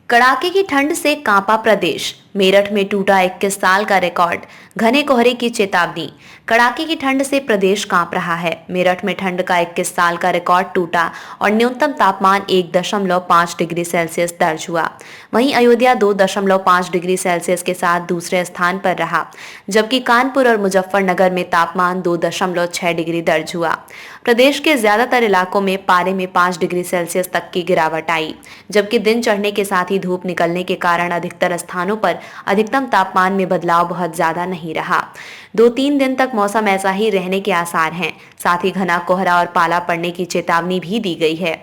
कड़ाके की ठंड से कांपा प्रदेश। मेरठ में टूटा 21 साल का रिकॉर्ड। घने कोहरे की चेतावनी। कड़ाके की ठंड से प्रदेश कांप रहा है। मेरठ में ठंड का 21 साल का रिकॉर्ड टूटा और न्यूनतम तापमान 1.5 डिग्री सेल्सियस दर्ज हुआ। वहीं अयोध्या 2.5 डिग्री सेल्सियस के साथ दूसरे स्थान पर रहा, जबकि कानपुर और मुजफ्फरनगर में तापमान 2.6 डिग्री दर्ज हुआ। प्रदेश के ज्यादातर इलाकों में पारे में 5 डिग्री सेल्सियस तक की गिरावट आई, जबकि दिन चढ़ने के साथ ही धूप निकलने के कारण अधिकतर स्थानों पर अधिकतम तापमान में बदलाव बहुत ज्यादा नहीं रहा। 2-3 दिन तक मौसम ऐसा ही रहने के आसार हैं। साथ ही घना कोहरा और पाला पड़ने की चेतावनी भी दी गई है।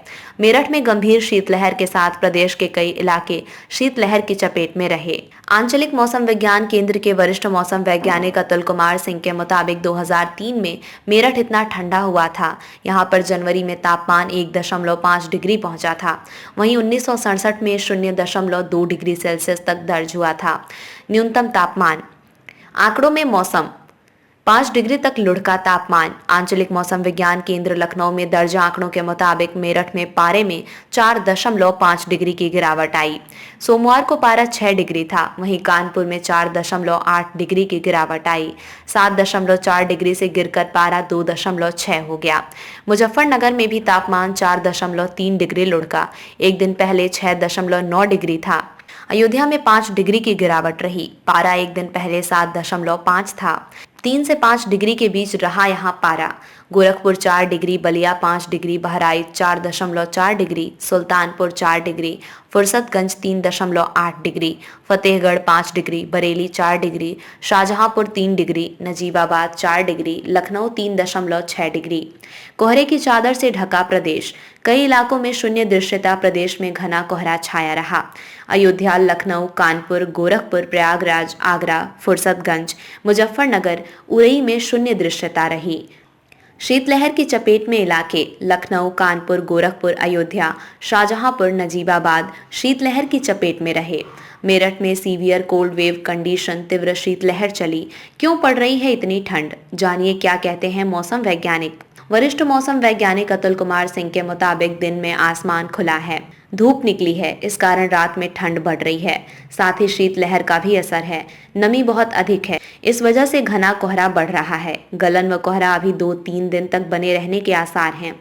मेरठ में गंभीर शीतलहर के साथ प्रदेश के कई इलाके शीतलहर की चपेट में रहे। आंचलिक मौसम विज्ञान केंद्र के वरिष्ठ मौसम वैज्ञानिक अतुल कुमार सिंह के मुताबिक 2003 में मेरठ इतना ठंडा हुआ था। यहाँ पर जनवरी में तापमान 1.5 डिग्री पहुंचा था। वहीं 1967 में 0.2 डिग्री सेल्सियस तक दर्ज हुआ था न्यूनतम तापमान। आंकड़ों में मौसम 5 डिग्री तक लुढ़का तापमान। आंचलिक मौसम विज्ञान केंद्र लखनऊ में दर्ज आंकड़ों के मुताबिक मेरठ में पारे में 4.5 डिग्री की गिरावट आई। सोमवार को पारा 6 डिग्री था। वहीं कानपुर में 4.8 डिग्री की गिरावट आई। 7.4 डिग्री से गिरकर पारा 2.6 हो गया। मुजफ्फरनगर में भी तापमान 4.3 डिग्री लुढ़का। एक दिन पहले 6.9 डिग्री था। अयोध्या में 5 डिग्री की गिरावट रही। पारा एक दिन पहले 7.5 था। 3 से 5 डिग्री के बीच रहा यहाँ पारा। Gorakhpur 4 degree, Ballia 5 degree, Bahraich 4.4 degree, Sultanpur 4 degree, Fursatganj 3.8 degree, Fatehgarh 5 degree, Bareilly 4 degree, Shahjahanpur 3 degree, Najibabad 4 degree, Lucknow 3.6 degree. कोहरे की चादर से ढका प्रदेश। कई इलाकों में शून्य दृश्यता। प्रदेश में घना कोहरा छाया रहा। अयोध्या, लखनऊ, कानपुर, गोरखपुर, प्रयागराज, आगरा, फुर्सतगंज, मुजफ्फरनगर, उरई में शून्य दृश्यता रही। शीतलहर की चपेट में इलाके लखनऊ, कानपुर, गोरखपुर, अयोध्या, शाहजहांपुर, नजीबाबाद शीतलहर की चपेट में रहे। मेरठ में सीवियर कोल्ड वेव कंडीशन, तीव्र शीतलहर चली। क्यों पड़ रही है इतनी ठंड? जानिए क्या कहते हैं मौसम वैज्ञानिक। वरिष्ठ मौसम वैज्ञानिक अतुल कुमार सिंह के मुताबिक दिन में आसमान खुला है, धूप निकली है, इस कारण रात में ठंड बढ़ रही है। साथ ही शीतलहर का भी असर है। नमी बहुत अधिक है, इस वजह से घना कोहरा बढ़ रहा है। गलन व कोहरा अभी 2-3 दिन तक बने रहने के आसार हैं।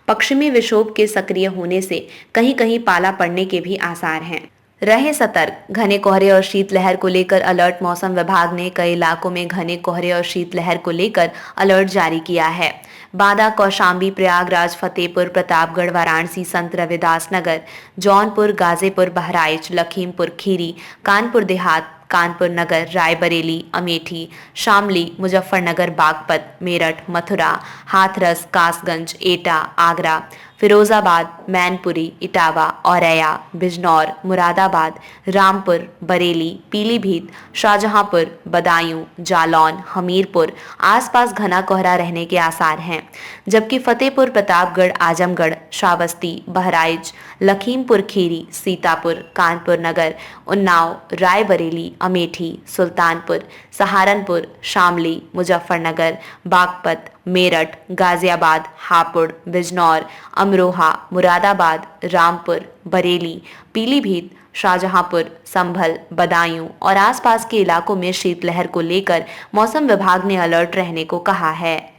पश्चिमी विक्षोभ के सक्रिय होने से कहीं कहीं पाला पड़ने के भी आसार हैं। रहें सतर्क। घने कोहरे और शीतलहर को लेकर अलर्ट। मौसम विभाग ने कई इलाकों में घने कोहरे और शीतलहर को लेकर अलर्ट जारी किया है। बांदा, कौशाम्बी, प्रयागराज, फतेहपुर, प्रतापगढ़, वाराणसी, संत रविदास नगर, जौनपुर, गाजीपुर, बहराइच, लखीमपुर खीरी, कानपुर देहात, कानपुर नगर, रायबरेली, अमेठी, शामली, मुजफ्फरनगर, बागपत, मेरठ, मथुरा, हाथरस, कासगंज, एटा, आगरा, फिरोजाबाद, मैनपुरी, इटावा, औरैया, बिजनौर, मुरादाबाद, रामपुर, बरेली, पीलीभीत, शाहजहांपुर, बदायूं, जालौन, हमीरपुर आसपास घना कोहरा रहने के आसार हैं, जबकि फतेहपुर, प्रतापगढ़, आजमगढ़, श्रावस्ती, बहराइच, लखीमपुर खीरी, सीतापुर, कानपुर नगर, उन्नाव, रायबरेली, अमेठी, सुल्तानपुर, सहारनपुर, शामली, मुजफ्फरनगर, बागपत, मेरठ, गाजियाबाद, हापुड़, बिजनौर, अमरोहा, मुरादाबाद, रामपुर, बरेली, पीलीभीत, शाहजहांपुर, संभल, बदायूं और आसपास के इलाकों में शीतलहर को लेकर मौसम विभाग ने अलर्ट रहने को कहा है।